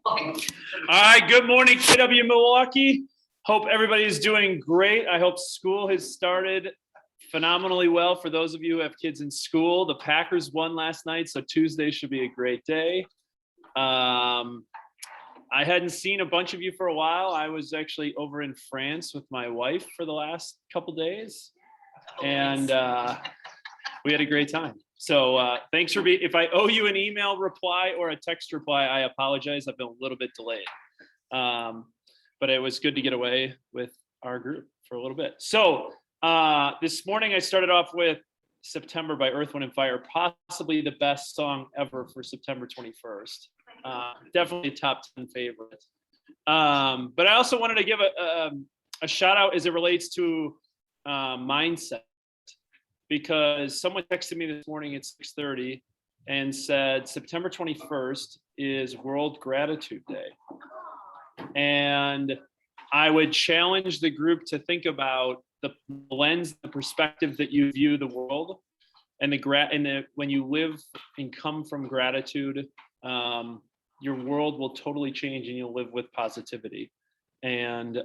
All right, good morning, KW Milwaukee. Hope everybody is doing great. I hope school has started phenomenally well for those of you who have kids in school. The Packers won last night, so Tuesday should be a great day. I hadn't seen a bunch of you for a while. I was actually over in France with my wife for the last couple days, and we had a great time. So thanks for being, if I owe you an email reply or a text reply, I apologize. I've been a little bit delayed. But it was good to get away with our group for a little bit. So this morning I started off with September by Earth, Wind & Fire, possibly the best song ever for September 21st. Definitely a top 10 favorite. But I also wanted to give a shout out as it relates to mindset, because someone texted me this morning at 6:30 and said September 21st is World Gratitude Day. And I would challenge the group to think about the lens, the perspective that you view the world, and when you live and come from gratitude, your world will totally change and you'll live with positivity. And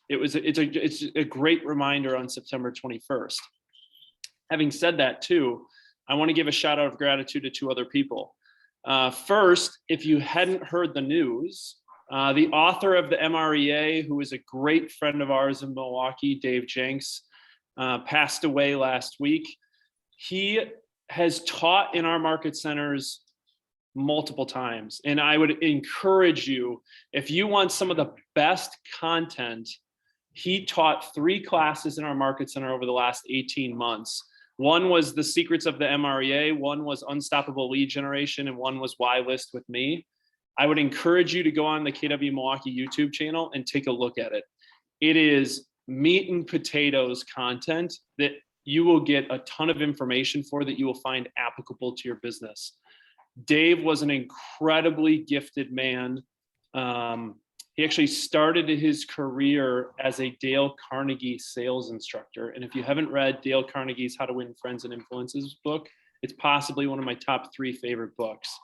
it's a great reminder on September 21st. Having said that too, I want to give a shout out of gratitude to two other people. First, if you hadn't heard the news, the author of the MREA, who is a great friend of ours in Milwaukee, Dave Jenks, passed away last week. He has taught in our market centers multiple times. And I would encourage you, if you want some of the best content, he taught 3 classes in our market center over the last 18 months. One was the secrets of the MREA, one was unstoppable lead generation, and one was why list with me. I would encourage you to go on the KW Milwaukee YouTube channel and take a look at it. It is meat and potatoes content that you will get a ton of information for, that you will find applicable to your business. Dave was an incredibly gifted man. He actually started his career as a Dale Carnegie sales instructor. And if you haven't read Dale Carnegie's How to Win Friends and Influences book, it's possibly one of my top 3 favorite books.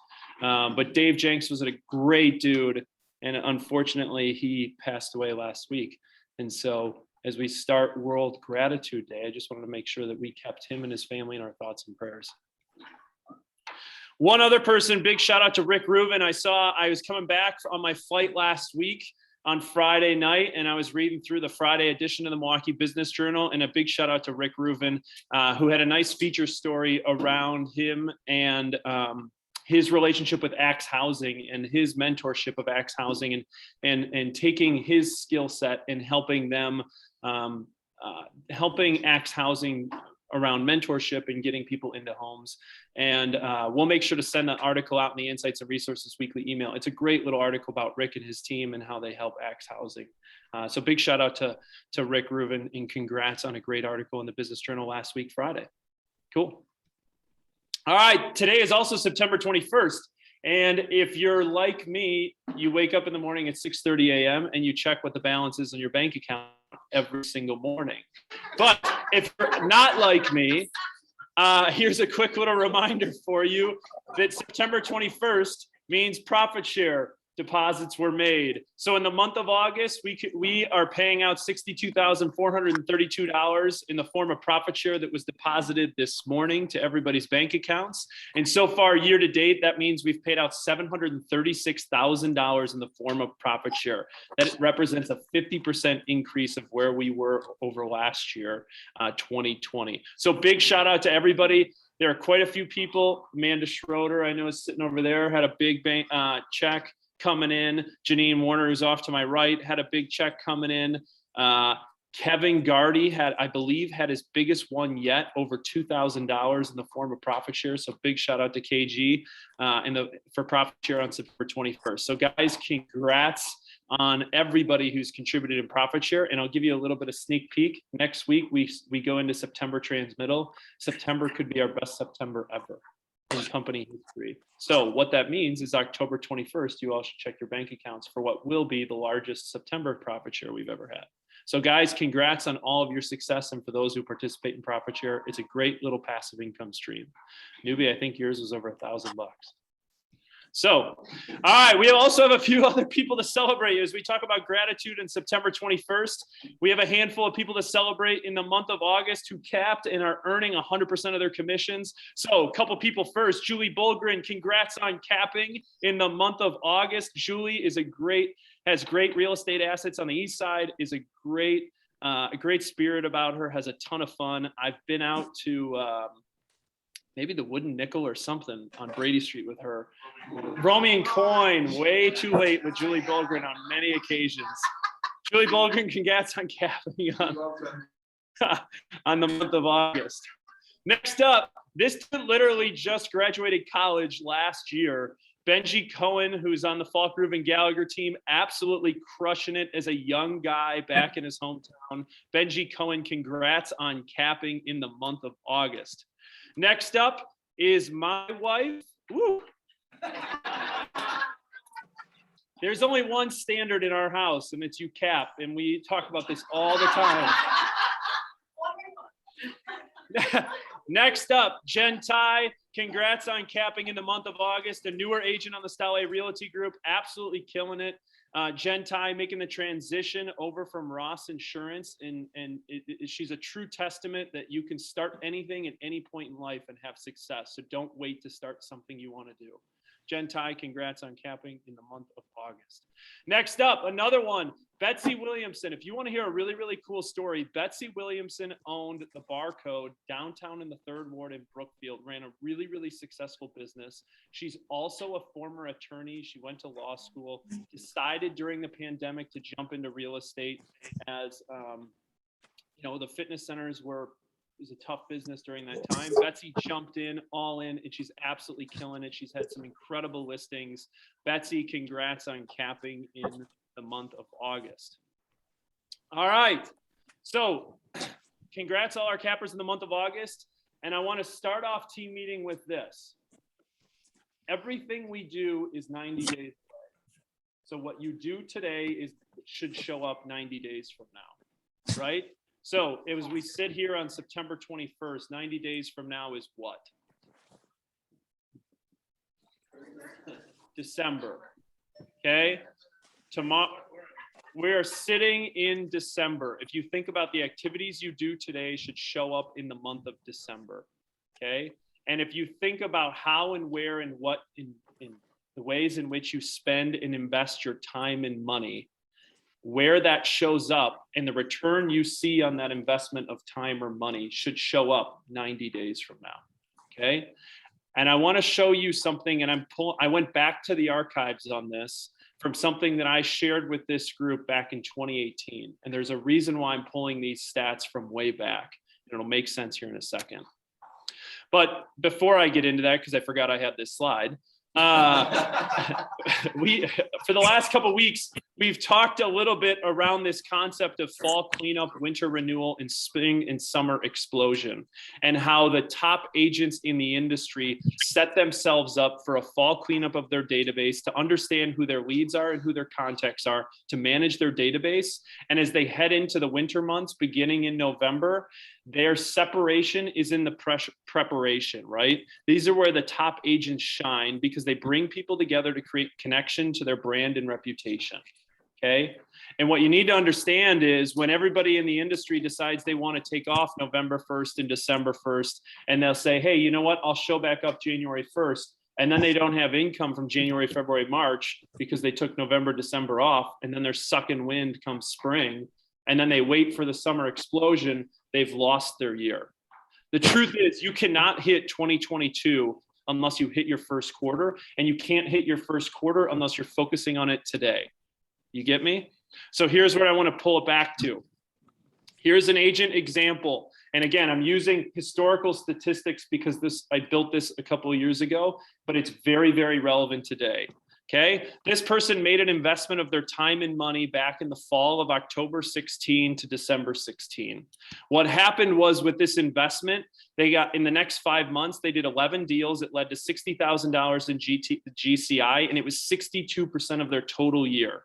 But Dave Jenks was a great dude. And unfortunately, he passed away last week. And so as we start World Gratitude Day, I just wanted to make sure that we kept him and his family in our thoughts and prayers. One other person, big shout out to Rick Rubin. I was coming back on my flight last week on Friday night, and I was reading through the Friday edition of the Milwaukee Business Journal, and a big shout out to Rick Rubin, who had a nice feature story around him and his relationship with Axe Housing and his mentorship of Axe Housing, and taking his skill set and helping them, helping Axe Housing around mentorship and getting people into homes. And we'll make sure to send that article out in the Insights and Resources Weekly email. It's a great little article about Rick and his team and how they help Axe Housing. So big shout out to Rick Rubin, and congrats on a great article in the Business Journal last week, Friday. Cool. All right, today is also September 21st. And if you're like me, you wake up in the morning at 6:30 a.m. and you check what the balance is on your bank account every single morning. But if you're not like me, here's a quick little reminder for you that September 21st means profit share deposits were made. So in the month of August, we are paying out $62,432 in the form of profit share that was deposited this morning to everybody's bank accounts. And so far, year to date, that means we've paid out $736,000 in the form of profit share. That represents a 50% increase of where we were over last year, 2020. So big shout out to everybody. There are quite a few people. Amanda Schroeder, I know, is sitting over there, had a big bank check coming in. Janine Warner, who's off to my right, had a big check coming in. Kevin Gardy I believe had his biggest one yet, over $2,000 in the form of profit share. So big shout out to KG for profit share on September 21st. So guys, congrats on everybody who's contributed in profit share. And I'll give you a little bit of sneak peek. Next week, we go into September transmittal. September could be our best September ever in company history. So what that means is October 21st, you all should check your bank accounts for what will be the largest September profit share we've ever had. So guys, congrats on all of your success. And for those who participate in profit share, it's a great little passive income stream. Newbie, I think yours was over $1,000. So, all right, we also have a few other people to celebrate as we talk about gratitude on September 21st. We have a handful of people to celebrate in the month of August who capped and are earning 100% of their commissions. So a couple people first. Julie Bulgren, congrats on capping in the month of August. Julie is has great real estate assets on the east side, is a great spirit about her, has a ton of fun. I've been out to maybe the Wooden Nickel or something on Brady Street with her. Romy and Coin, way too late with Julie Bulgren on many occasions. Julie Bulgren, congrats on capping on the month of August. Next up, this dude literally just graduated college last year. Benji Cohen, who's on the Falk Reuben Gallagher team, absolutely crushing it as a young guy back in his hometown. Benji Cohen, congrats on capping in the month of August. Next up is my wife. Woo. There's only one standard in our house, and it's you cap, and we talk about this all the time. Next up, Jen Tai, congrats on capping in the month of August, a newer agent on the Style A Realty Group, absolutely killing it. Jen Tai making the transition over from Ross Insurance, and she's a true testament that you can start anything at any point in life and have success. So don't wait to start something you want to do. Jen Tai, congrats on capping in the month of August. Next up, another one, Betsy Williamson. If you want to hear a really, really cool story, Betsy Williamson owned the Barcode downtown in the 3rd Ward in Brookfield, ran a really, really successful business. She's also a former attorney. She went to law school, decided during the pandemic to jump into real estate as, the fitness centers was a tough business during that time. Betsy jumped in, all in, and she's absolutely killing it. She's had some incredible listings. Betsy, congrats on capping in the month of August. All right. So congrats all our cappers in the month of August. And I want to start off team meeting with this. Everything we do is 90 days away. So what you do today should show up 90 days from now, right? So as we sit here on September 21st, 90 days from now is what? December, okay? Tomorrow, we're sitting in December. If you think about the activities you do today should show up in the month of December, okay? And if you think about how and where and what in the ways in which you spend and invest your time and money, where that shows up and the return you see on that investment of time or money should show up 90 days from now, okay? And I want to show you something, and I went back to the archives on this from something that I shared with this group back in 2018. And there's a reason why I'm pulling these stats from way back, and it'll make sense here in a second. But before I get into that, because I forgot I had this slide, for the last couple of weeks, we've talked a little bit around this concept of fall cleanup, winter renewal, and spring and summer explosion, and how the top agents in the industry set themselves up for a fall cleanup of their database to understand who their leads are and who their contacts are, to manage their database. And as they head into the winter months, beginning in November, their separation is in the preparation, right? These are where the top agents shine because they bring people together to create connection to their brand and reputation, okay? And what you need to understand is when everybody in the industry decides they want to take off November 1st and December 1st, and they'll say, hey, you know what? I'll show back up January 1st. And then they don't have income from January, February, March because they took November, December off, and then they're sucking wind come spring. And then they wait for the summer explosion, they've lost their year. The truth is you cannot hit 2022 unless you hit your first quarter, and you can't hit your first quarter unless you're focusing on it today. You get me? So here's where I want to pull it back to. Here's an agent example. And again, I'm using historical statistics because I built this a couple of years ago, but it's very, very relevant today. Okay, this person made an investment of their time and money back in the fall of October 16 to December 16. What happened was with this investment, they got in the next 5 months, they did 11 deals. It led to $60,000 in GCI, and it was 62% of their total year.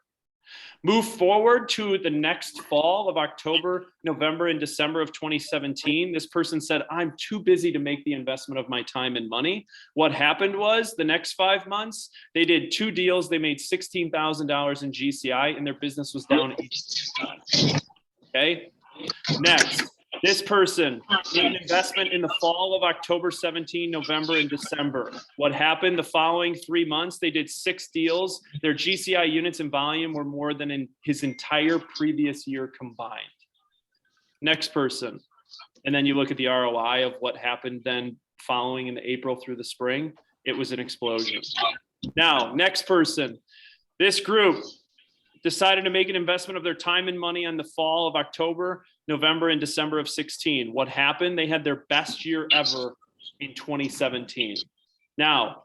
Move forward to the next fall of October, November, and December of 2017. This person said, I'm too busy to make the investment of my time and money. What happened was the next 5 months, they did 2 deals. They made $16,000 in GCI and their business was down 80%. Okay. Next, this person made an investment in the fall of October 17, November, and December. What happened the following 3 months? They did 6 deals. Their GCI units and volume were more than in his entire previous year combined. Next person. And then you look at the ROI of what happened then following in the April through the spring. It was an explosion. Now, next person. This group decided to make an investment of their time and money on the fall of October, November, and December of 16. What happened? They had their best year ever in 2017. Now,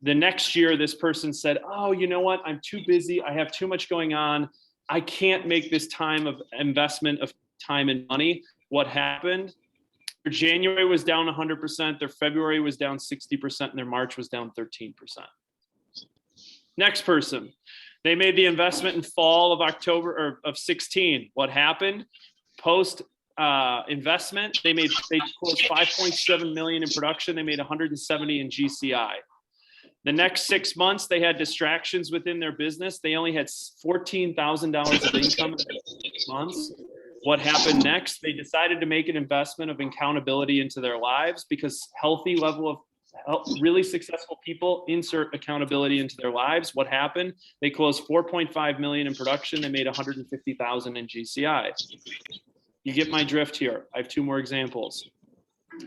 the next year, this person said, oh, you know what? I'm too busy. I have too much going on. I can't make this time of investment of time and money. What happened? Their January was down 100%. Their February was down 60%. And their March was down 13%. Next person. They made the investment in fall of October or of 16. What happened? Post investment, they closed 5.7 million in production. They made 170 in GCI. The next 6 months, they had distractions within their business. They only had $14,000 of income in 6 months. What happened next? They decided to make an investment of accountability into their lives because healthy level of really successful people insert accountability into their lives. What happened? They closed 4.5 million in production. They made 150,000 in GCI. You get my drift here. I have 2 more examples.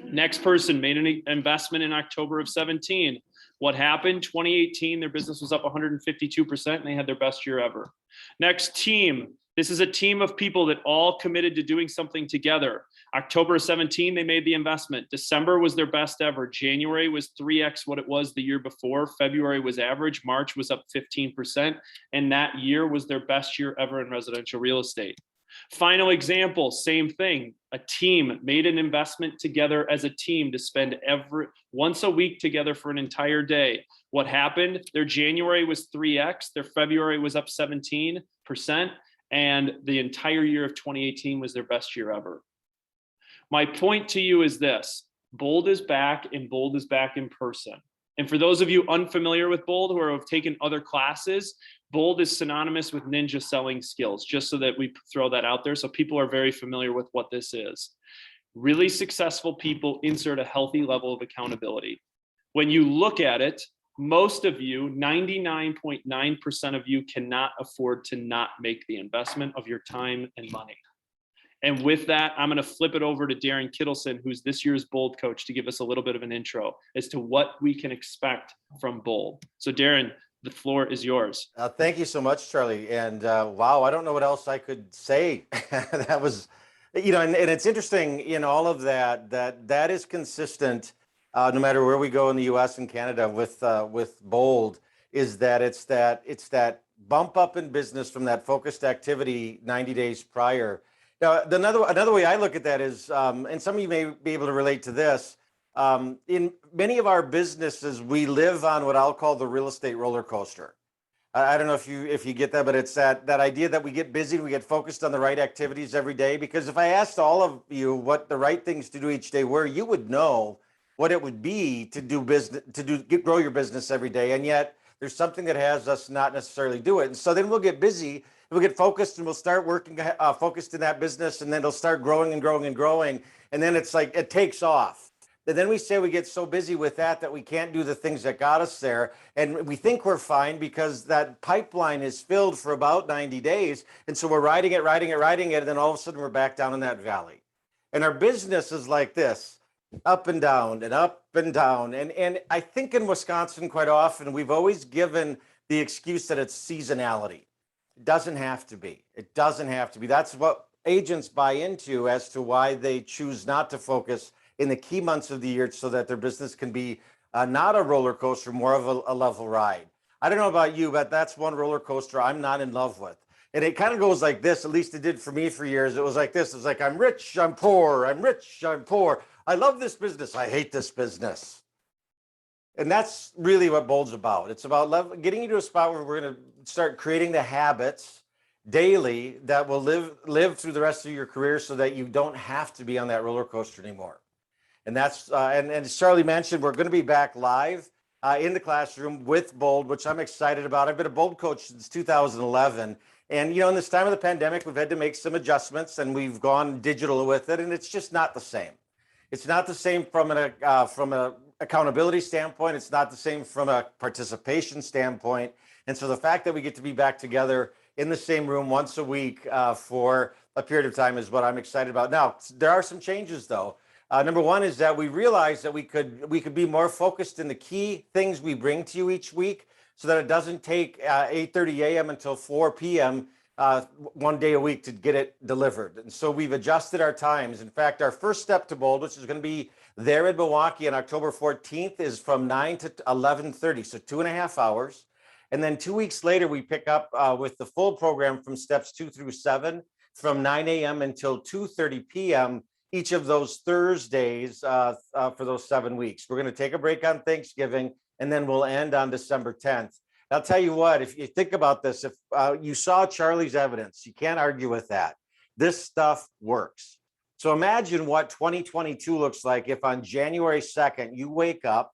Next person made an investment in October of 17. What happened? 2018, their business was up 152% and they had their best year ever. Next team. This is a team of people that all committed to doing something together. October 17, they made the investment. December was their best ever. January was 3x what it was the year before. February was average. March was up 15%. And that year was their best year ever in residential real estate. Final example, same thing. A team made an investment together as a team to spend once a week together for an entire day. What happened? Their January was 3x. Their February was up 17%. And the entire year of 2018 was their best year ever. My point to you is this: Bold is back, and Bold is back in person. And for those of you unfamiliar with Bold or have taken other classes, Bold is synonymous with ninja selling skills, just so that we throw that out there so people are very familiar with what this is. Really successful people insert a healthy level of accountability. When you look at it, most of you, 99.9% of you, cannot afford to not make the investment of your time and money. And with that, I'm going to flip it over to Darren Kittleson, who's this year's Bold coach, to give us a little bit of an intro as to what we can expect from Bold. So Darren, the floor is yours. Thank you so much, Charlie. And wow, I don't know what else I could say. That was, and it's interesting in all of that is consistent. No matter where we go in the U.S. and Canada with Bold, is that it's that bump up in business from that focused activity 90 days prior. Now, another way I look at that is, and some of you may be able to relate to this. In many of our businesses, we live on what I'll call the real estate roller coaster. I don't know if you get that, but it's that idea that we get busy, we get focused on the right activities every day. Because if I asked all of you what the right things to do each day were, you would know what it would be to do business, grow your business every day. And yet there's something that has us not necessarily do it. And so then we'll get busy, we'll get focused, and we'll start working focused in that business, and then it'll start growing and growing and growing. And then it's like, it takes off. And then we say we get so busy with that we can't do the things that got us there. And we think we're fine because that pipeline is filled for about 90 days. And so we're riding it. And then all of a sudden we're back down in that valley. And our business is like this. Up and down and up and down. And I think in Wisconsin quite often, we've always given the excuse that it's seasonality. It doesn't have to be. It doesn't have to be. That's what agents buy into as to why they choose not to focus in the key months of the year so that their business can be not a roller coaster, more of a level ride. I don't know about you, but that's one roller coaster I'm not in love with. And it kind of goes like this, at least it did for me for years. It was like this. It was like, I'm rich, I'm poor, I'm rich, I'm poor. I love this business. I hate this business. And that's really what Bold's about. It's about getting you to a spot where we're going to start creating the habits daily that will live through the rest of your career so that you don't have to be on that roller coaster anymore. And that's and as Charlie mentioned, we're going to be back live in the classroom with Bold, which I'm excited about. I've been a Bold coach since 2011. And, in this time of the pandemic, we've had to make some adjustments and we've gone digital with it. And it's just not the same. It's not the same from an accountability standpoint. It's not the same from a participation standpoint. And so the fact that we get to be back together in the same room once a week for a period of time is what I'm excited about. Now, there are some changes, though. Number one is that we realized that we could be more focused in the key things we bring to you each week, so that it doesn't take 8:30 a.m. until 4 p.m. One day a week to get it delivered. And so we've adjusted our times. In fact, our first step to Bold, which is going to be there in Milwaukee on October 14th, is from 9 to 11:30, so 2.5 hours. And then 2 weeks later, we pick up with the full program from steps 2 through 7 from 9 a.m. until 2:30 p.m. each of those Thursdays for those 7 weeks. We're going to take a break on Thanksgiving, and then we'll end on December 10th. I'll tell you what, if you think about this, if you saw Charlie's evidence, you can't argue with that. This stuff works. So imagine what 2022 looks like if on January 2nd, you wake up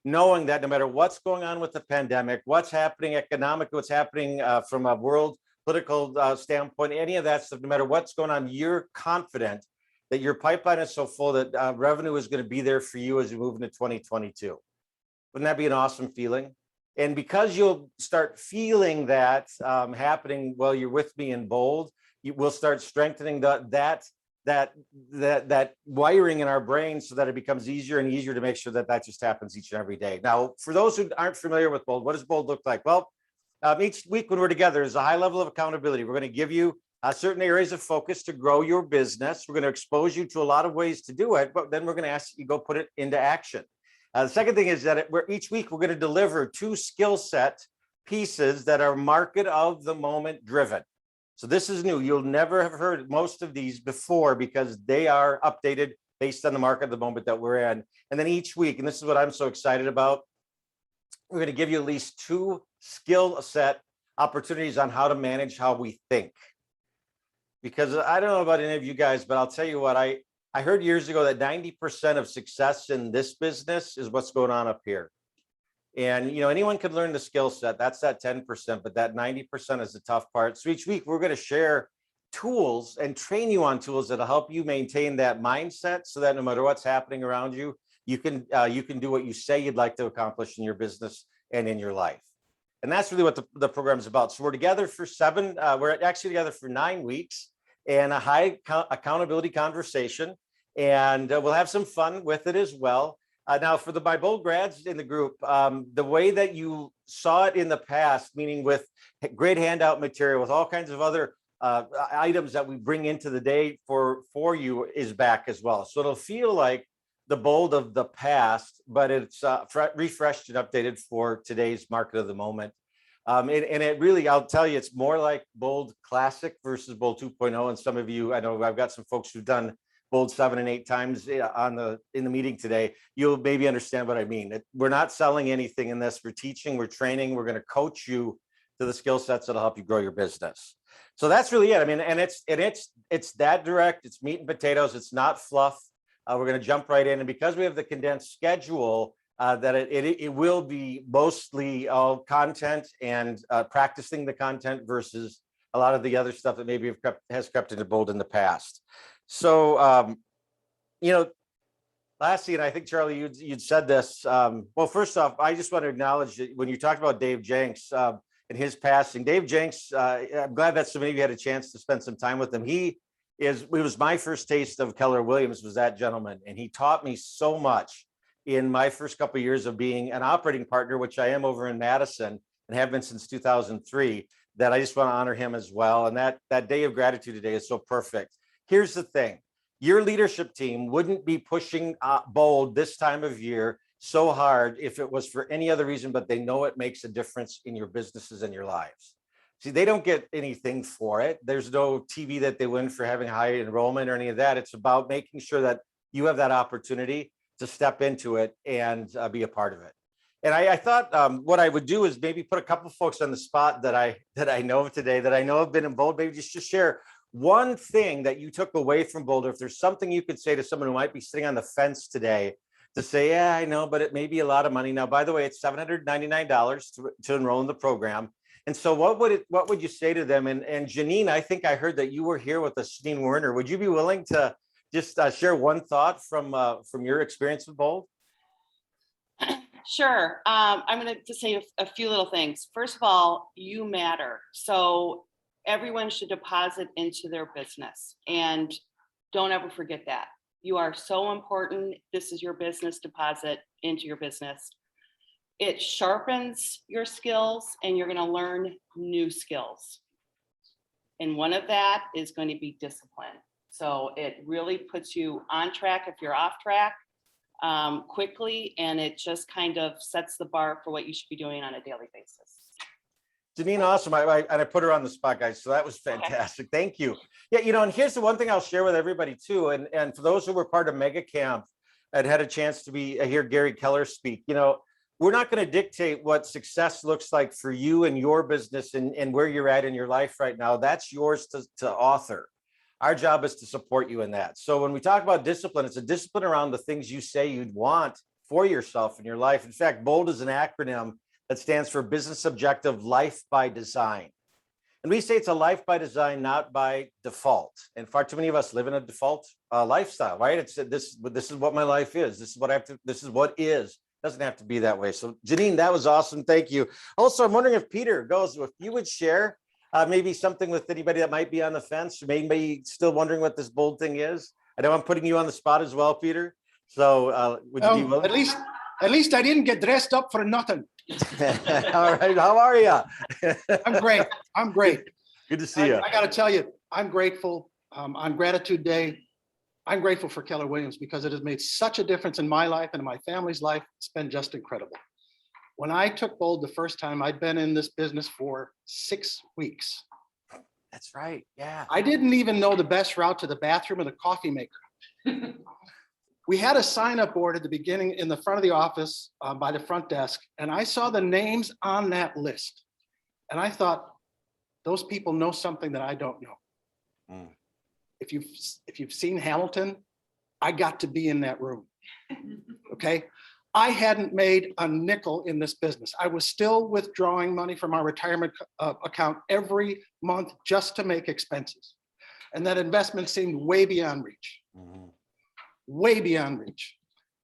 knowing that no matter what's going on with the pandemic, what's happening economically, what's happening from a world political standpoint, any of that stuff, no matter what's going on, you're confident that your pipeline is so full that revenue is going to be there for you as you move into 2022. Wouldn't that be an awesome feeling? And because you'll start feeling that happening while you're with me in Bold, you will start strengthening that wiring in our brain so that it becomes easier and easier to make sure that that just happens each and every day. Now, for those who aren't familiar with Bold, what does Bold look like? Well, each week when we're together is a high level of accountability. We're going to give you certain areas of focus to grow your business. We're going to expose you to a lot of ways to do it, but then we're going to ask you to go put it into action. The second thing is that each week we're going to deliver 2 skill set pieces that are market of the moment driven. So this is new. You'll never have heard most of these before because they are updated based on the market of the moment that we're in. And then each week, and this is what I'm so excited about, we're going to give you at least 2 skill set opportunities on how to manage how we think. Because I don't know about any of you guys, but I'll tell you what, I heard years ago that 90% of success in this business is what's going on up here. And, anyone can learn the skill set. That's that 10%, but that 90% is the tough part. So each week we're going to share tools and train you on tools that'll help you maintain that mindset so that no matter what's happening around you, you can do what you say you'd like to accomplish in your business and in your life. And that's really what the program is about. So we're together for we're actually together for 9 weeks and a high accountability conversation. And we'll have some fun with it as well. Now, for my Bold grads in the group, the way that you saw it in the past, meaning with great handout material, with all kinds of other items that we bring into the day for you, is back as well. So it'll feel like the Bold of the past, but it's refreshed and updated for today's market of the moment. And it really, I'll tell you, it's more like Bold Classic versus Bold 2.0. And some of you, I know I've got some folks who've done Bold 7 and 8 times in the meeting today. You'll maybe understand what I mean. We're not selling anything in this. We're teaching, we're training, we're going to coach you to the skill sets that'll help you grow your business. So that's really it. I mean, and it's that direct. It's meat and potatoes. It's not fluff. We're going to jump right in, and because we have the condensed schedule, that it will be mostly all content and practicing the content versus a lot of the other stuff that maybe has crept into Bold in the past. So, lastly, and I think Charlie, you'd said this. Well, first off, I just want to acknowledge that when you talked about Dave Jenks and his passing, Dave Jenks, I'm glad that so many of you had a chance to spend some time with him. It was my first taste of Keller Williams, was that gentleman, and he taught me so much in my first couple of years of being an operating partner, which I am over in Madison and have been since 2003. That I just want to honor him as well. And that day of gratitude today is so perfect. Here's the thing. Your leadership team wouldn't be pushing Bold this time of year so hard if it was for any other reason, but they know it makes a difference in your businesses and your lives. See, they don't get anything for it. There's no TV that they win for having high enrollment or any of that. It's about making sure that you have that opportunity to step into it and be a part of it. And I thought what I would do is maybe put a couple of folks on the spot that I know of today, that I know have been in Bold, maybe just to share one thing that you took away from Boulder. If there's something you could say to someone who might be sitting on the fence today to say, yeah, I know, but it may be a lot of money. Now, by the way, it's $799 to enroll in the program. And so what would you say to them? And Janine, I think I heard that you were here with us, Janine Werner. Would you be willing to just share one thought from your experience with Bold? Sure. I'm going to say a few little things. First of all, you matter. So everyone should deposit into their business, and don't ever forget that. You are so important. This is your business. Deposit into your business. It sharpens your skills, and you're going to learn new skills. And one of that is going to be discipline. So it really puts you on track if you're off track quickly, and it just kind of sets the bar for what you should be doing on a daily basis. Janine, awesome. I put her on the spot, guys. So that was fantastic. Okay. Thank you. Yeah, and here's the one thing I'll share with everybody too. And for those who were part of Mega Camp and had a chance to hear Gary Keller speak, we're not going to dictate what success looks like for you and your business and where you're at in your life right now. That's yours to author. Our job is to support you in that. So when we talk about discipline, it's a discipline around the things you say you'd want for yourself in your life. In fact, BOLD is an acronym that stands for Business Objective Life by Design. And we say it's a life by design, not by default. And far too many of us live in a default lifestyle, right? It's this is what my life is. This is what I have to, this is what is. Doesn't have to be that way. So Janine, that was awesome. Thank you. Also, I'm wondering if Peter goes, if you would share maybe something with anybody that might be on the fence, or maybe still wondering what this BOLD thing is. I know I'm putting you on the spot as well, Peter. So would you be willing? At least I didn't get dressed up for nothing. All right. How are you? I'm great. I'm great. Good to see you. I got to tell you, I'm grateful on Gratitude Day. I'm grateful for Keller Williams because it has made such a difference in my life and in my family's life. It's been just incredible. When I took BOLD the first time, I'd been in this business for 6 weeks. That's right. Yeah. I didn't even know the best route to the bathroom or the coffee maker. We had a sign-up board at the beginning in the front of the office by the front desk, and I saw the names on that list. And I thought, those people know something that I don't know. Mm. If you've seen Hamilton, I got to be in that room. Okay. I hadn't made a nickel in this business. I was still withdrawing money from our retirement account every month just to make expenses. And that investment seemed way beyond reach. Mm-hmm. Way beyond reach.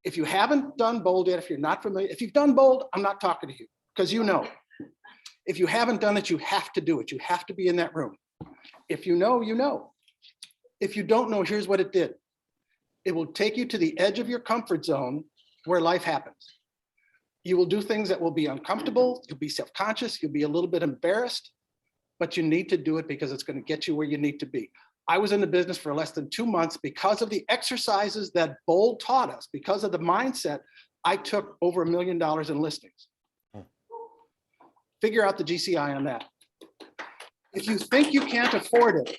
If you haven't done BOLD yet, if you're not familiar, if you've done BOLD, I'm not talking to you because you know. If you haven't done it, you have to do it. You have to be in that room. If you know, you know. If you don't know, here's what it did. It will take you to the edge of your comfort zone where life happens. You will do things that will be uncomfortable. You'll be self-conscious. You'll be a little bit embarrassed, but you need to do it because it's going to get you where you need to be. I was in the business for less than 2 months because of the exercises that BOLD taught us, because of the mindset. I took over $1 million in listings. Figure out the GCI on that. If you think you can't afford it,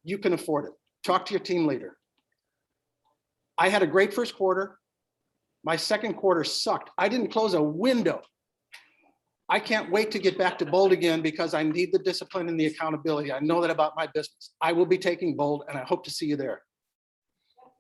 you can afford it. Talk to your team leader. I had a great first quarter. My second quarter sucked. I didn't close a window. I can't wait to get back to BOLD again because I need the discipline and the accountability. I know that about my business. I will be taking BOLD and I hope to see you there.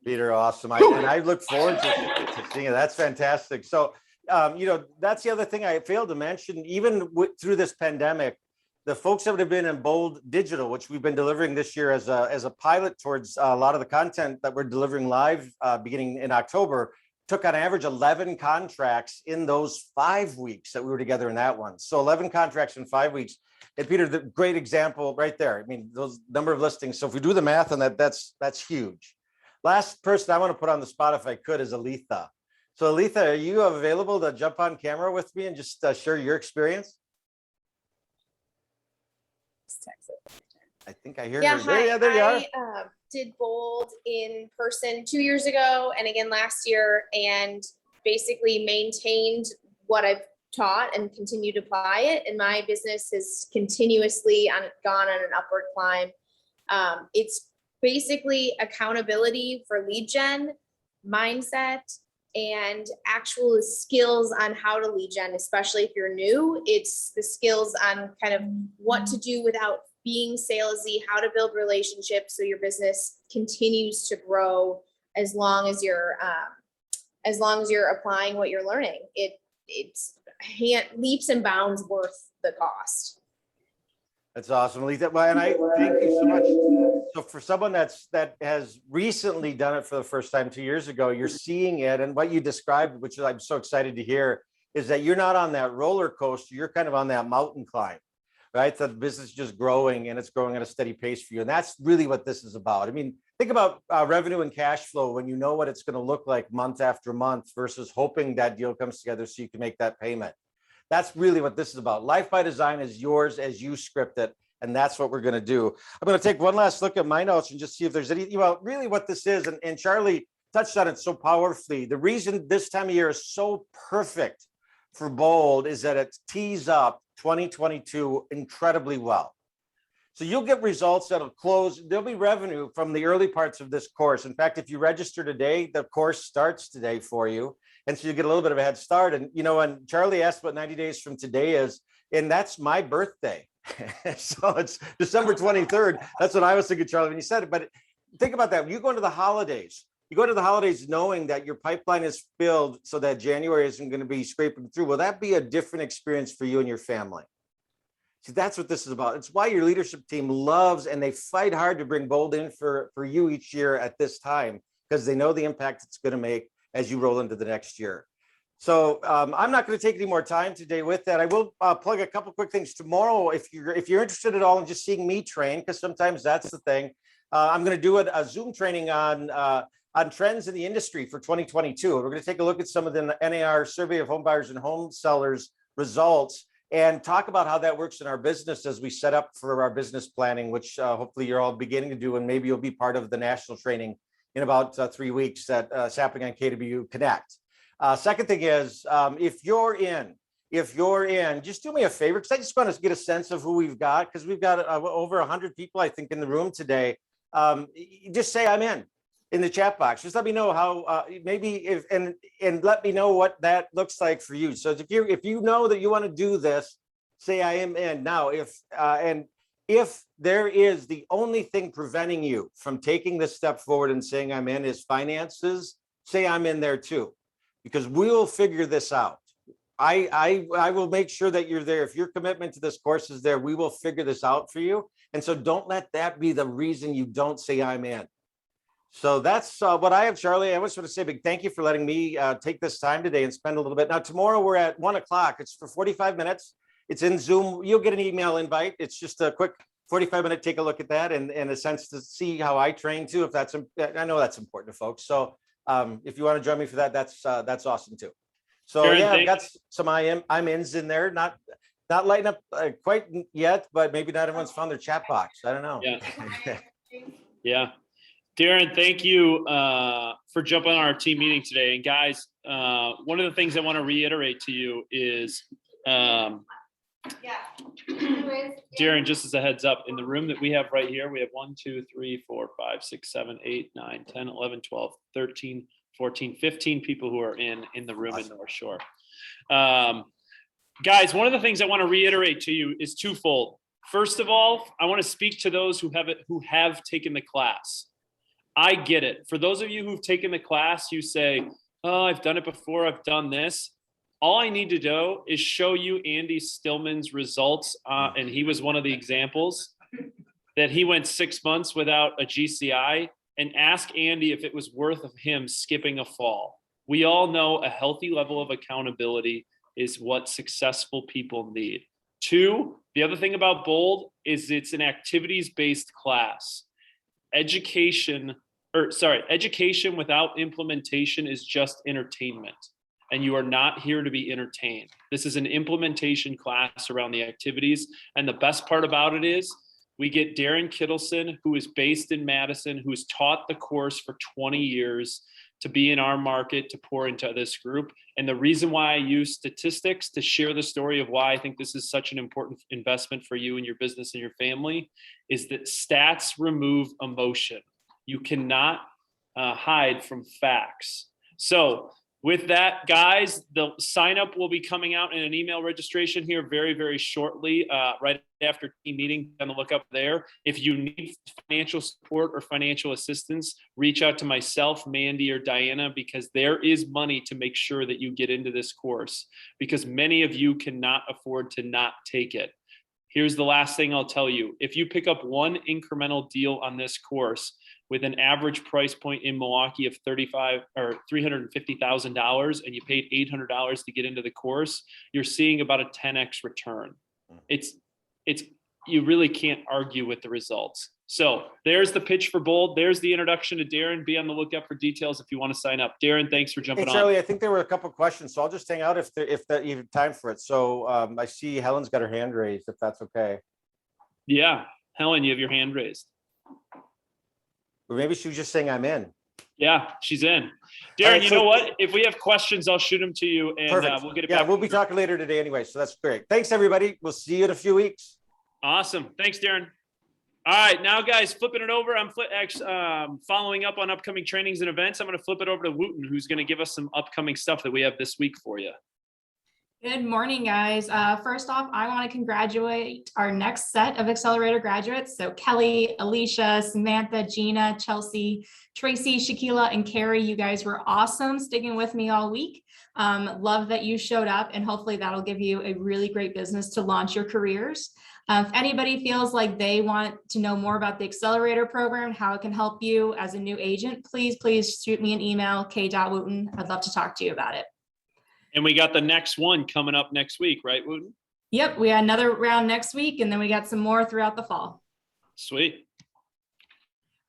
Peter, awesome. And I look forward to seeing it. That's fantastic. So, that's the other thing I failed to mention, even through this pandemic, the folks that have been in BOLD Digital, which we've been delivering this year as a pilot towards a lot of the content that we're delivering live beginning in October, took on average 11 contracts in those 5 weeks that we were together in that one. So 11 contracts in 5 weeks. And Peter, the great example right there. I mean, those number of listings. So if we do the math on that, that's huge. Last person I want to put on the spot, if I could, is Aletha. So Aletha, are you available to jump on camera with me and just share your experience? I think I hear yeah, her. Hi, there you are. I did BOLD in person 2 years ago and again last year, and basically maintained what I've taught and continue to apply it. And my business has continuously gone on an upward climb. It's basically accountability for lead gen, mindset, and actual skills on how to lead gen, especially if you're new. It's the skills on kind of what to do without being salesy, how to build relationships so your business continues to grow as long as you're applying what you're learning. It's leaps and bounds worth the cost. That's awesome, Lisa. Well, and I thank you so much. So for someone that has recently done it for the first time 2 years ago, you're seeing it, and what you described, which I'm so excited to hear, is that you're not on that roller coaster. You're kind of on that mountain climb, right? The business is just growing, and it's growing at a steady pace for you. And that's really what this is about. I mean, think about revenue and cash flow when you know what it's going to look like month after month versus hoping that deal comes together so you can make that payment. That's really what this is about. Life by Design is yours as you script it. And that's what we're going to do. I'm going to take one last look at my notes and just see if there's any, well, really what this is. And Charlie touched on it so powerfully. The reason this time of year is so perfect for Bold is that it tees up 2022 incredibly well. So you'll get results that'll close. There'll be revenue from the early parts of this course. In fact, if you register today, the course starts today for you. And so you get a little bit of a head start. And, you know, and Charlie asked what 90 days from today is, and that's my birthday. So it's December 23rd. That's what I was thinking, Charlie, when you said it. But think about that. When you go into the holidays, you go into the holidays knowing that your pipeline is filled so that January isn't going to be scraping through. Will that be a different experience for you and your family? See, that's what this is about. It's why your leadership team loves and they fight hard to bring Bold in for you each year at this time, because they know the impact it's going to make as you roll into the next year. So I'm not going to take any more time today with that. I will plug a couple quick things tomorrow. If you're interested at all in just seeing me train, because sometimes that's the thing, I'm going to do a Zoom training on trends in the industry for 2022. We're going to take a look at some of the NAR survey of home buyers and home sellers results and talk about how that works in our business as we set up for our business planning, which hopefully you're all beginning to do, and maybe you'll be part of the national training in about 3 weeks that's happening on KW Connect. Second thing is, if you're in, just do me a favor, because I just want to get a sense of who we've got, because we've got over 100 people, I think, in the room today. Just say I'm in the chat box. Just let me know how, and let me know what that looks like for you. So if you know that you want to do this, say I am in. Now, if there is the only thing preventing you from taking this step forward and saying I'm in is finances, say I'm in there too, because we'll figure this out. I will make sure that you're there. If your commitment to this course is there, we will figure this out for you. And so don't let that be the reason you don't say I'm in. So that's what I have, Charlie. I just want to say a big thank you for letting me take this time today and spend a little bit. Now, tomorrow we're at 1 o'clock. It's for 45 minutes. It's in Zoom. You'll get an email invite. It's just a quick 45-minute take a look at that and a sense to see how I train too. If that's, I know that's important to folks. So if you want to join me for that, that's awesome too. So Aaron, yeah, I've got some I'm ins in there. Not lighting up quite yet, but maybe not everyone's found their chat box. I don't know. Yeah. Yeah. Darren, thank you for jumping on our team meeting today. And guys, one of the things I want to reiterate to you is, Darren, just as a heads up, in the room that we have right here, we have 1, 2, 3, 4, 5, 6, 7, 8, 9, 10, 11, 12, 13, 14, 15 people who are in the room in North Shore. Guys, one of the things I want to reiterate to you is twofold. First of all, I want to speak to those who have taken the class. I get it. For those of you who've taken the class, you say, oh, I've done it before, I've done this. All I need to do is show you Andy Stillman's results, and he was one of the examples, that he went 6 months without a GCI, and ask Andy if it was worth of him skipping a fall. We all know a healthy level of accountability is what successful people need. 2, the other thing about Bold is it's an activities-based class. Education without implementation is just entertainment, and you are not here to be entertained. This is an implementation class around the activities, and the best part about it is we get Darren Kittleson, who is based in Madison, who has taught the course for 20 years, to be in our market to pour into this group. And the reason why I use statistics to share the story of why I think this is such an important investment for you and your business and your family is that stats remove emotion. You cannot hide from facts. So With that, guys, the sign up will be coming out in an email registration here very, very shortly, right after team meeting. On the look up there. If you need financial support or financial assistance, reach out to myself, Mandy, or Diana, because there is money to make sure that you get into this course, because many of you cannot afford to not take it. Here's the last thing I'll tell you. If you pick up one incremental deal on this course with an average price point in Milwaukee of $350,000 and you paid $800 to get into the course, you're seeing about a 10x return. It's you really can't argue with the results. So there's the pitch for Bold. There's the introduction to Darren. Be on the lookout for details if you want to sign up. Darren, thanks for jumping Hey, on. Charlie, I think there were a couple of questions, so I'll just hang out if you have time for it. So I see Helen's got her hand raised, if that's okay. Yeah, Helen, you have your hand raised. Or maybe she was just saying I'm in. Yeah, she's in. Darren, All right, you so- know what? If we have questions, I'll shoot them to you and Perfect. we'll get it Yeah, back. we'll be talking later today anyway, so that's great. Thanks, everybody. We'll see you in a few weeks. Awesome. Thanks, Darren. All right, now guys, flipping it over. I'm following up on upcoming trainings and events. I'm going to flip it over to Wooten, who's going to give us some upcoming stuff that we have this week for you. Good morning, guys. First off, I want to congratulate our next set of accelerator graduates. So Kelly, Alicia, Samantha, Gina, Chelsea, Tracy, Shaquila, and Carrie, you guys were awesome sticking with me all week. Love that you showed up, and hopefully that'll give you a really great business to launch your careers. If anybody feels like they want to know more about the accelerator program, how it can help you as a new agent, please shoot me an email, k.wooten. I'd love to talk to you about it. And we got the next one coming up next week, right, Wooten? Yep, we got another round next week, and then we got some more throughout the fall. Sweet.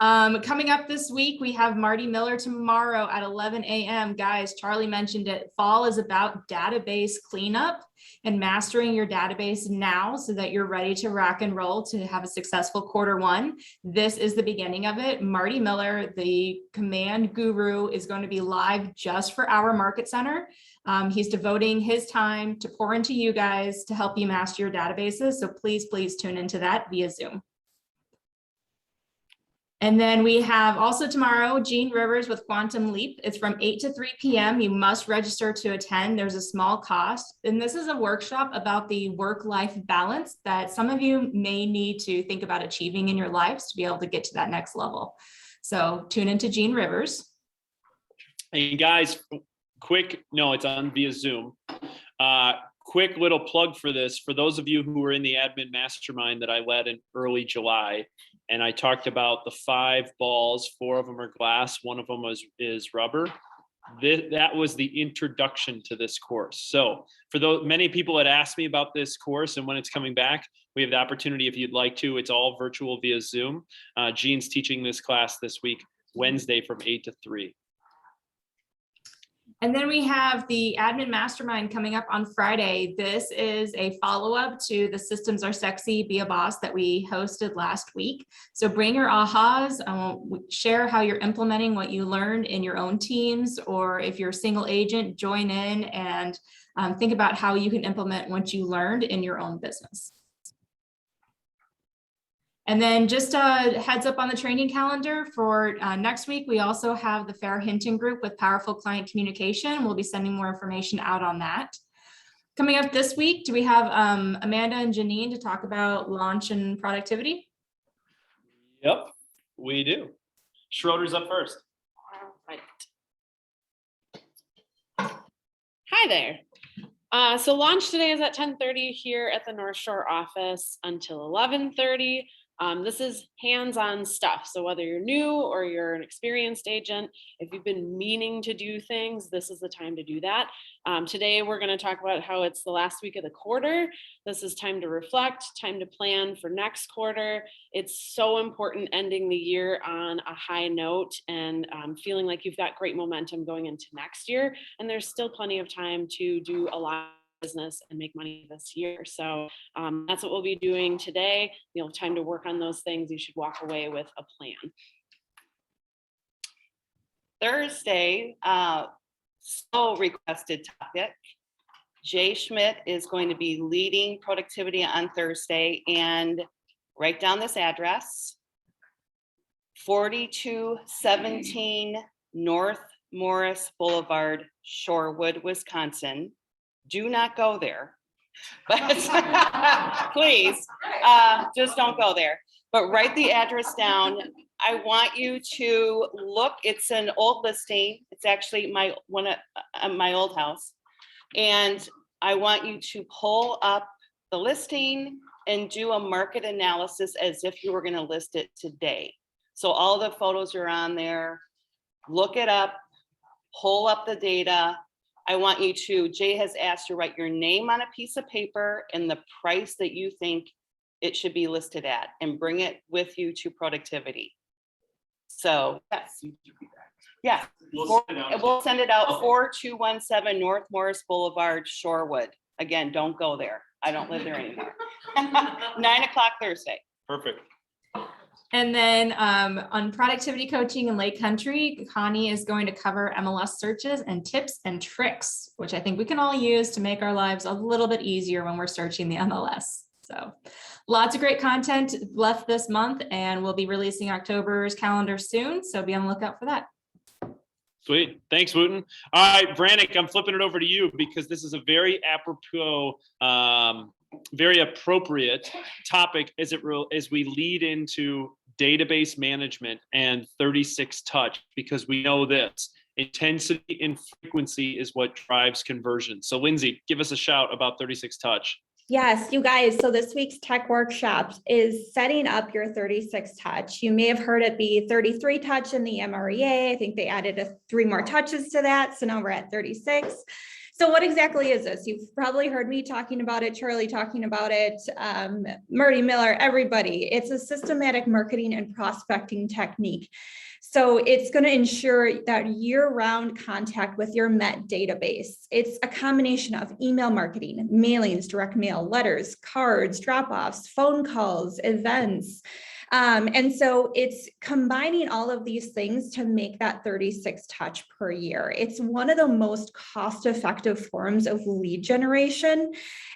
Coming up this week, we have Marty Miller tomorrow at 11 a.m. Guys, Charlie mentioned it. Fall is about database cleanup and mastering your database now so that you're ready to rock and roll to have a successful Q1. This is the beginning of it. Marty Miller, the command guru, is going to be live just for our market center. He's devoting his time to pour into you guys to help you master your databases. So please tune into that via Zoom. And then we have also tomorrow, Gene Rivers with Quantum Leap. It's from 8 to 3 p.m. You must register to attend. There's a small cost. And this is a workshop about the work-life balance that some of you may need to think about achieving in your lives to be able to get to that next level. So tune into Gene Rivers. Hey guys, it's on via Zoom. Quick little plug for this. For those of you who were in the admin mastermind that I led in early July, and I talked about the 5 balls, 4 of them are glass, 1 of them is rubber. That was the introduction to this course. So for those, many people had asked me about this course and when it's coming back, we have the opportunity if you'd like to. It's all virtual via Zoom. Gene's teaching this class this week, Wednesday from 8 to 3. And then we have the admin mastermind coming up on Friday. This is a follow-up to the Systems Are Sexy, Be a Boss that we hosted last week. So bring your ahas, share how you're implementing what you learned in your own teams, or if you're a single agent, join in and think about how you can implement what you learned in your own business. And then just a heads up on the training calendar for next week, we also have the Fair Hinton group with Powerful Client Communication. We'll be sending more information out on that. Coming up this week, do we have Amanda and Janine to talk about launch and productivity? Yep, we do. Schroeder's up first. All right. Hi there. So launch today is at 10:30 here at the North Shore office until 11:30. This is hands-on stuff. So whether you're new or you're an experienced agent, if you've been meaning to do things, this is the time to do that. Today, we're going to talk about how it's the last week of the quarter. This is time to reflect, time to plan for next quarter. It's so important ending the year on a high note and feeling like you've got great momentum going into next year. And there's still plenty of time to do a lot business and make money this year. So that's what we'll be doing today. You'll have time to work on those things. You should walk away with a plan. Thursday, so requested topic. Jay Schmidt is going to be leading productivity on Thursday, and write down this address: 4217 North Morris Boulevard, Shorewood, Wisconsin. Do not go there. But please, just don't go there. But write the address down. I want you to look, it's an old listing. It's actually my old house. And I want you to pull up the listing and do a market analysis as if you were going to list it today. So all the photos are on there. Look it up, pull up the data. I want you to, Jay has asked you to write your name on a piece of paper and the price that you think it should be listed at, and bring it with you to productivity. So yes. Yeah, we'll send it out 4217 North Morris Boulevard, Shorewood. Again, don't go there. I don't live there anymore. 9 o'clock Thursday. Perfect. And then on productivity coaching in Lake Country, Connie is going to cover MLS searches and tips and tricks, which I think we can all use to make our lives a little bit easier when we're searching the MLS. So lots of great content left this month, and we'll be releasing October's calendar soon. So be on the lookout for that. Sweet. Thanks, Wooten. All right, Brannick, I'm flipping it over to you because this is a very apropos, very appropriate topic as we lead into database management and 36 touch, because we know this intensity and frequency is what drives conversion. So Lindsay, give us a shout about 36 touch. Yes, you guys. So this week's tech workshop is setting up your 36 touch. You may have heard it be 33 touch in the MREA. I think they added 3 more touches to that. So now we're at 36. So what exactly is this? You've probably heard me talking about it, Charlie talking about it, Marty Miller, everybody. It's a systematic marketing and prospecting technique. So it's going to ensure that year-round contact with your MET database. It's a combination of email marketing, mailings, direct mail, letters, cards, drop-offs, phone calls, events. And so it's combining all of these things to make that 36 touch per year. It's one of the most cost-effective forms of lead generation.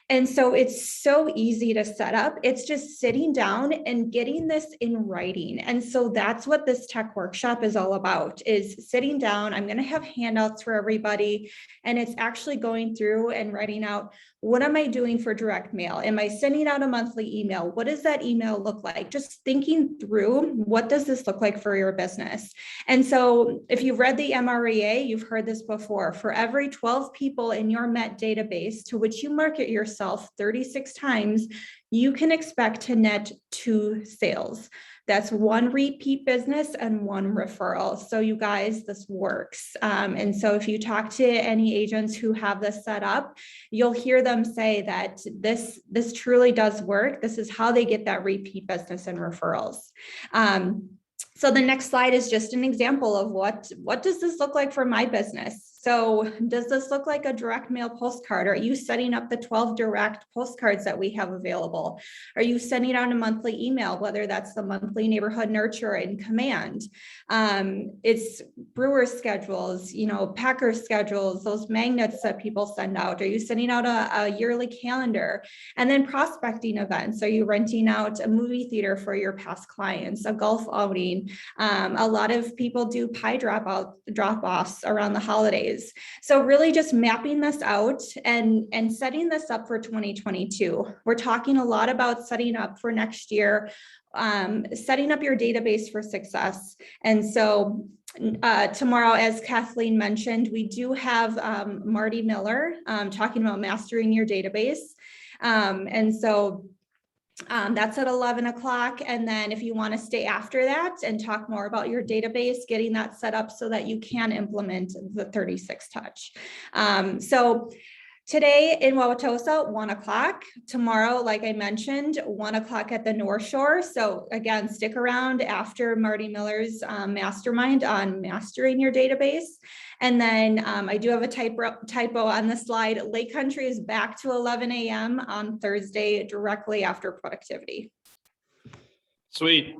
And so it's so easy to set up. It's just sitting down and getting this in writing. And so that's what this tech workshop is all about, is sitting down. I'm going to have handouts for everybody. And it's actually going through and writing out, what am I doing for direct mail? Am I sending out a monthly email? What does that email look like? Just thinking through, what does this look like for your business? And so if you've read the MREA, you've heard this before. For every 12 people in your MET database to which you market yourself 36 times, you can expect to net 2 sales. That's 1 repeat business and 1 referral. So you guys, this works. And so if you talk to any agents who have this set up, you'll hear them say that this truly does work. This is how they get that repeat business and referrals. So the next slide is just an example of what does this look like for my business? So does this look like a direct mail postcard? Are you setting up the 12 direct postcards that we have available? Are you sending out a monthly email, whether that's the monthly neighborhood nurture in command? It's brewer schedules, packer schedules, those magnets that people send out. Are you sending out a yearly calendar? And then prospecting events. Are you renting out a movie theater for your past clients, a golf outing? A lot of people do pie drop-offs around the holidays. So really just mapping this out and setting this up for 2022. We're talking a lot about setting up for next year, setting up your database for success. And so tomorrow, as Kathleen mentioned, we do have Marty Miller talking about mastering your database. And so that's at 11 o'clock. And then if you want to stay after that and talk more about your database, getting that set up so that you can implement the 36 touch. So today in Wauwatosa, 1 o'clock. Tomorrow, like I mentioned, 1 o'clock at the North Shore. So again, stick around after Marty Miller's mastermind on mastering your database. And then I do have a typo on the slide. Lake Country is back to 11 a.m. on Thursday, directly after productivity. Sweet.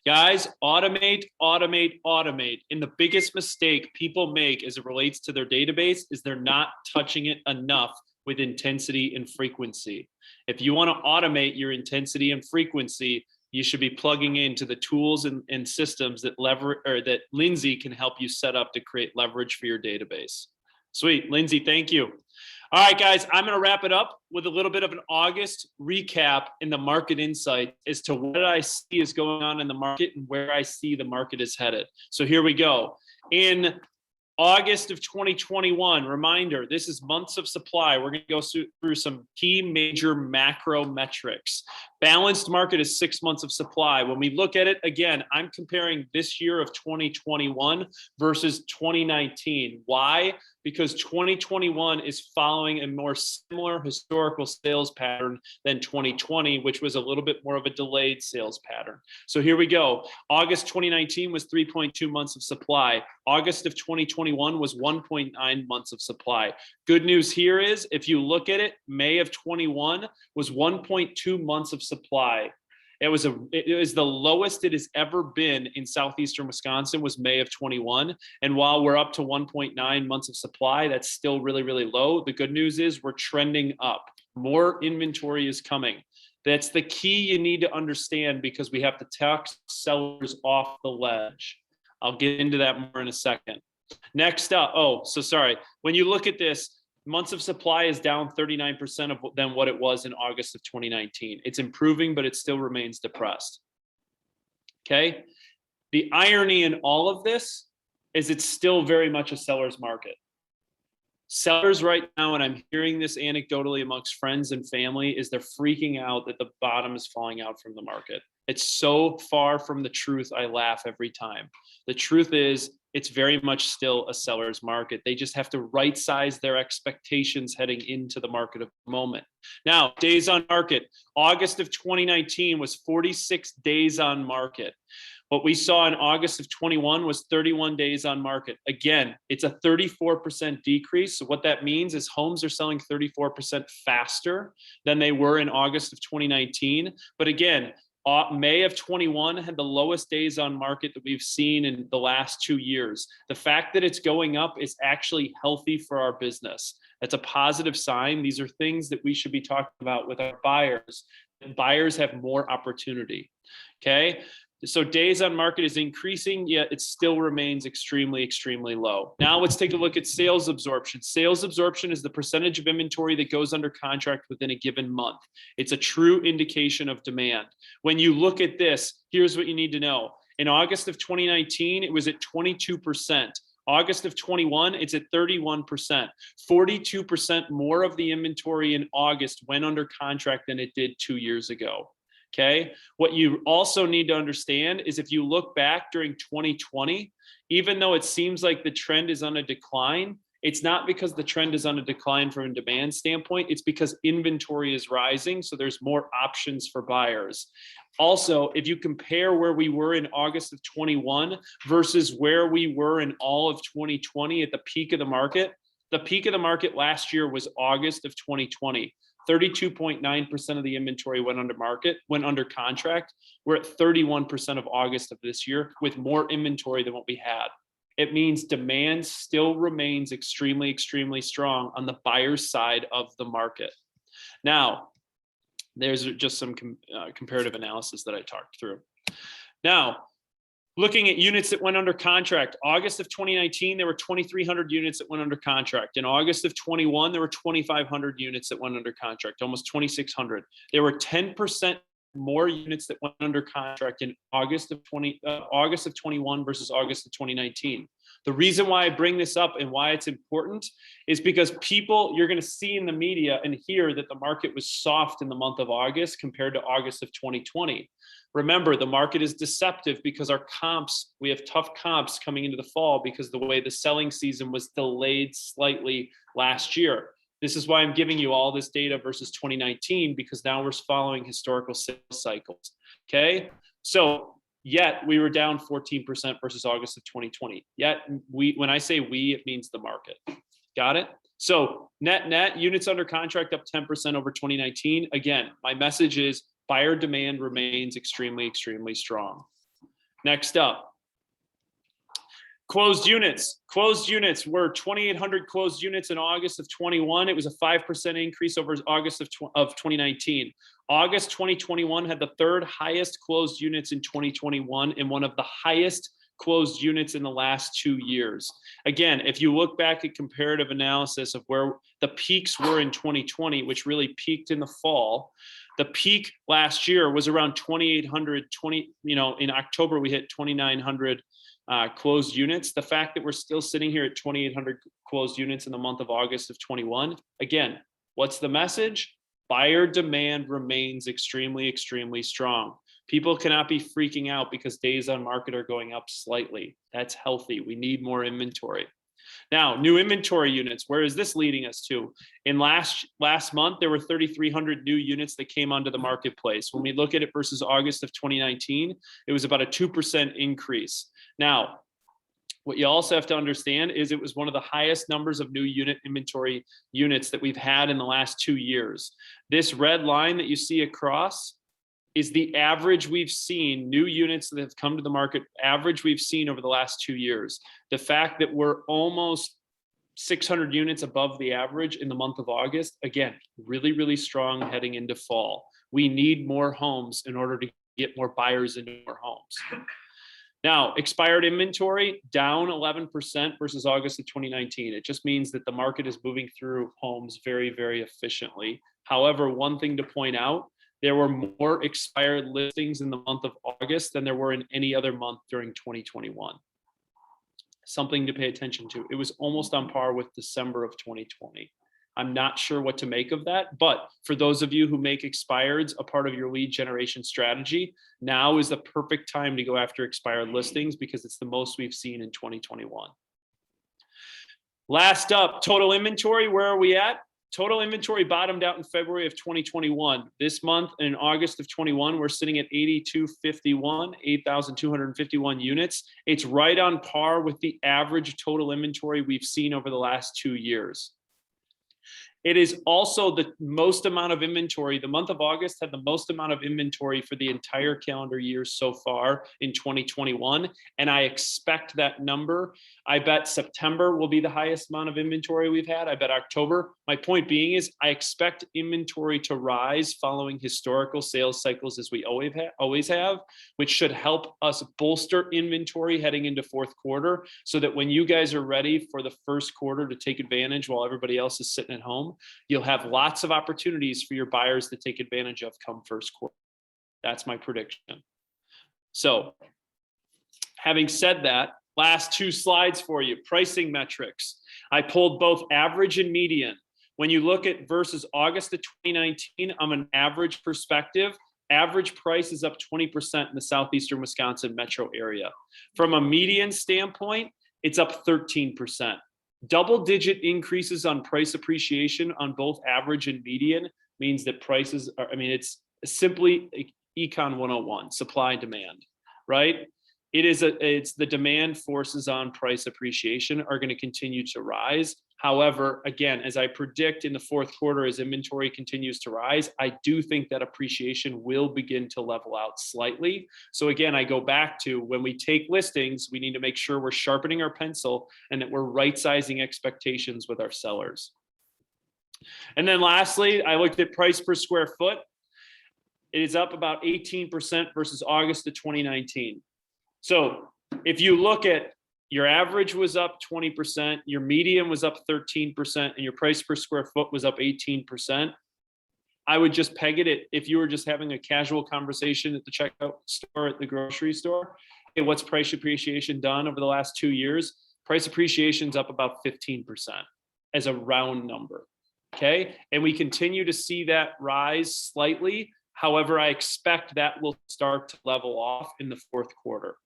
Guys, automate, automate, automate. And the biggest mistake people make as it relates to their database is they're not touching it enough with intensity and frequency. If you want to automate your intensity and frequency, you should be plugging into the tools and systems that that Lindsay can help you set up to create leverage for your database. Sweet, Lindsay, thank you. All right, guys, I'm going to wrap it up with a little bit of an August recap in the market insight as to what I see is going on in the market and where I see the market is headed. So here we go. In August of 2021, reminder, this is months of supply. We're going to go through some key major macro metrics. Balanced market is 6 months of supply. When we look at it, again, I'm comparing this year of 2021 versus 2019. Why? Because 2021 is following a more similar historical sales pattern than 2020, which was a little bit more of a delayed sales pattern. So here we go. August 2019 was 3.2 months of supply. August of 2021 was 1.9 months of supply. Good news here is, if you look at it, May of 21 was 1.2 months of supply. It was the lowest it has ever been in southeastern Wisconsin, was May of 21. And while we're up to 1.9 months of supply, that's still really, really low. The good news is we're trending up. More inventory is coming. That's the key you need to understand, because we have to talk sellers off the ledge. I'll get into that more in a second. Next up, when you look at this, months of supply is down 39% than what it was in August of 2019. It's improving, but it still remains depressed. Okay. The irony in all of this is it's still very much a seller's market. Sellers right now, and I'm hearing this anecdotally amongst friends and family, is they're freaking out that the bottom is falling out from the market. It's so far from the truth, I laugh every time. The truth is, it's very much still a seller's market. They just have to right size their expectations heading into the market of the moment. Now, days on market. August of 2019 was 46 days on market. What we saw in August of 21 was 31 days on market. Again, it's a 34% decrease. So what that means is homes are selling 34% faster than they were in August of 2019. But again, May of 21 had the lowest days on market that we've seen in the last 2 years. The fact that it's going up is actually healthy for our business. That's a positive sign. These are things that we should be talking about with our buyers. And buyers have more opportunity. Okay. So days on market is increasing, yet it still remains extremely, extremely low. Now let's take a look at sales absorption. Sales absorption is the percentage of inventory that goes under contract within a given month. It's a true indication of demand. When you look at this, here's what you need to know. In August of 2019, it was at 22%. August of 21, it's at 31%. 42% more of the inventory in August went under contract than it did 2 years ago. Okay. What you also need to understand is, if you look back during 2020, even though it seems like the trend is on a decline, it's not because the trend is on a decline from a demand standpoint. It's because inventory is rising. So there's more options for buyers. Also, if you compare where we were in August of 21 versus where we were in all of 2020 at the peak of the market last year was August of 2020. 32.9% of the inventory went under contract. We're at 31% of August of this year with more inventory than what we had. It means demand still remains extremely, extremely strong on the buyer's side of the market. Now, there's just some comparative analysis that I talked through. Now, looking at units that went under contract, August of 2019, there were 2,300 units that went under contract. In August of 21, there were 2,500 units that went under contract, almost 2,600. There were 10% more units that went under contract in August of 21 versus August of 2019. The reason why I bring this up and why it's important is because you're going to see in the media and hear that the market was soft in the month of August compared to August of 2020. Remember, the market is deceptive because we have tough comps coming into the fall because the way the selling season was delayed slightly last year. This is why I'm giving you all this data versus 2019, because now we're following historical sales cycles. Okay. So yet we were down 14% versus August of 2020. Yet when I say we, it means the market. Got it? So net units under contract up 10% over 2019. Again, my message is buyer demand remains extremely, extremely strong. Next up, Closed units were 2,800 closed units in August of 21. It was a 5% increase over August of 2019. August 2021 had the third highest closed units in 2021 and one of the highest closed units in the last 2 years. Again, if you look back at comparative analysis of where the peaks were in 2020, which really peaked in the fall, the peak last year was around 2,800, in October, we hit 2,900 closed units. The fact that we're still sitting here at 2,800 closed units in the month of August of 21, again, what's the message? Buyer demand remains extremely, extremely strong. People cannot be freaking out because days on market are going up slightly. That's healthy. We need more inventory. Now, new inventory units, where is this leading us to? In last month, there were 3,300 new units that came onto the marketplace. When we look at it versus August of 2019, it was about a 2% increase. Now, what you also have to understand is it was one of the highest numbers of new unit inventory units that we've had in the last 2 years. This red line that you see across is the average we've seen, new units that have come to the market, average we've seen over the last 2 years. The fact that we're almost 600 units above the average in the month of August, again, really, really strong heading into fall. We need more homes in order to get more buyers into more homes. Now, expired inventory down 11% versus August of 2019. It just means that the market is moving through homes very, very efficiently. However, one thing to point out, there were more expired listings in the month of August than there were in any other month during 2021. Something to pay attention to. It was almost on par with December of 2020. I'm not sure what to make of that, but for those of you who make expireds a part of your lead generation strategy, now is the perfect time to go after expired listings because it's the most we've seen in 2021. Last up, total inventory, where are we at? Total inventory bottomed out in February of 2021. This month in August of 21, we're sitting at 8,251 units. It's right on par with the average total inventory we've seen over the last 2 years. It is also the most amount of inventory. The month of August had the most amount of inventory for the entire calendar year so far in 2021. And I expect that number. I bet September will be the highest amount of inventory we've had. I bet October. My point being is I expect inventory to rise following historical sales cycles as we always have, which should help us bolster inventory heading into fourth quarter so that when you guys are ready for the first quarter to take advantage while everybody else is sitting at home, you'll have lots of opportunities for your buyers to take advantage of come first quarter. That's my prediction. So having said that, last 2 slides for you, pricing metrics. I pulled both average and median. When you look at versus August of 2019, on an average perspective, average price is up 20% in the southeastern Wisconsin metro area. From a median standpoint, it's up 13%. Double-digit increases on price appreciation on both average and median means that prices are, it's simply Econ 101, supply and demand, right? It's the demand forces on price appreciation are going to continue to rise. However, again, as I predict in the fourth quarter, as inventory continues to rise, I do think that appreciation will begin to level out slightly. So again, I go back to when we take listings, we need to make sure we're sharpening our pencil and that we're right-sizing expectations with our sellers. And then lastly, I looked at price per square foot. It is up about 18% versus August of 2019. So if you look at your average was up 20%, your median was up 13%, and your price per square foot was up 18%. I would just peg it if you were just having a casual conversation at the checkout store at the grocery store. Hey, what's price appreciation done over the last 2 years? Price appreciation's up about 15% as a round number, okay? And we continue to see that rise slightly. However, I expect that will start to level off in the fourth quarter.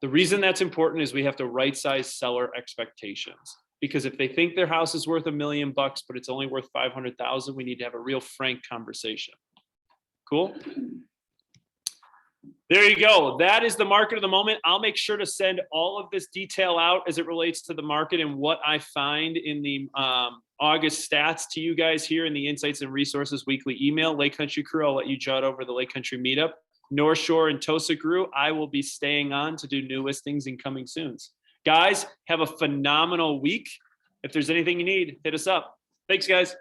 The reason that's important is we have to right-size seller expectations, because if they think their house is worth $1 million, but it's only worth 500,000, we need to have a real frank conversation. Cool? There you go. That is the market of the moment. I'll make sure to send all of this detail out as it relates to the market and what I find in the August stats to you guys here in the Insights and Resources weekly email. Lake Country Crew, I'll let you jot over the Lake Country meetup. North Shore and Tosa grew, I will be staying on to do new listings and coming soons. Guys, have a phenomenal week. If there's anything you need, hit us up. Thanks, guys.